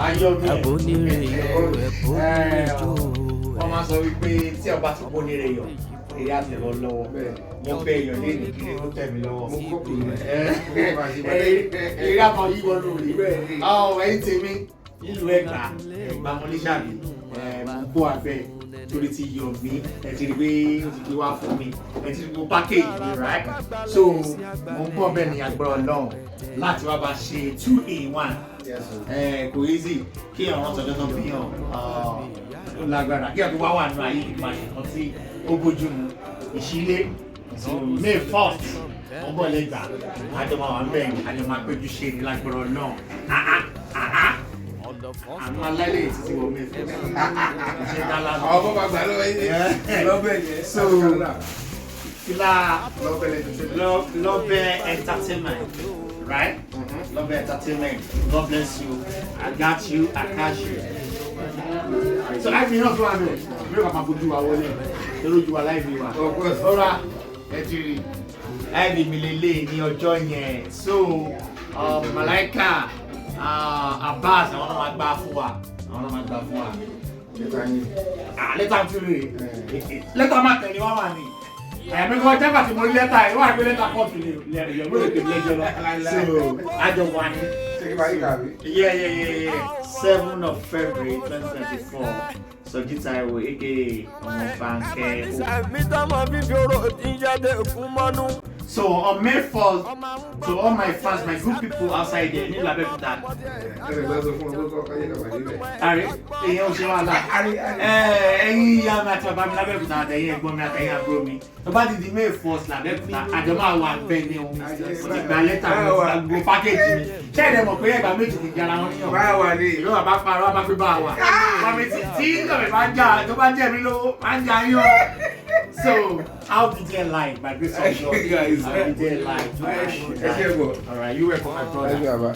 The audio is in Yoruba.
Ayọ̀mí wọ́n máa sọ wípé tí ọba tó kó nírè yọ èyí àtẹ̀wọ́ lọ́wọ́ mo bẹ èèyàn lé ní kiri tó tẹ̀ mí lọ́wọ́ èyí àmọ́ yíwọ́ lórí ẹ̀yìn tèmi nílùú Ẹ̀gbá mọ́lẹ́sàbí mo kó abẹ́ torí ti yọ̀ mí ẹ ti rí pé ó ti gbé wá fún mi ẹ ti rí pé package mi right so mo ń bọ̀ bẹ́ẹ̀ ní agbára Ọlọ́run láti wá bá ṣe 2-in-1 kò easy kí ọ̀rọ̀ tọ́jọ́ náà bí hàn lágbára kí ọ̀tún wá wà nínú ayé nípa nǹkan tí ó bójú mu ìṣílé so May 1st wọ́n bọ̀ lẹ́gbà àjọmọ̀ àwọn bẹ́ẹ̀ àjọmọ̀ àpéjú ṣe ní lágbára Ọlọ́run àmọ́ alálẹ̀ títí wọ́n May 1st ṣe dálá àwọn bọ́ máa gbà lọ́wọ́ yìí lọ́bẹ̀ yẹn so fìlà lọ́bẹ̀ entertainment right? Love entertainment. God bless you. I got you. I catch you. So I mean, not one minute. We are going to do our own. The road you are live. Of course. Alright. Ejiri. I be milele ni ọjọ́ yẹn. So Malaika, Abbas, I want to make back for. Later three. Later make any one. I'm going to tell you more later. You are going to talk to you. You're going to get your so I don't want it. Yeah. 7th of February 2024. Soji Omobanke. So on May 4th, to all my fans, my good people outside there, need to be that. About the May 1st, I don't know what venue. Package me. Tell them what we are going to get around here. You know about Parabawa. So I'll be there live by this of God. I'll be there live. Alright, you welcome my brother.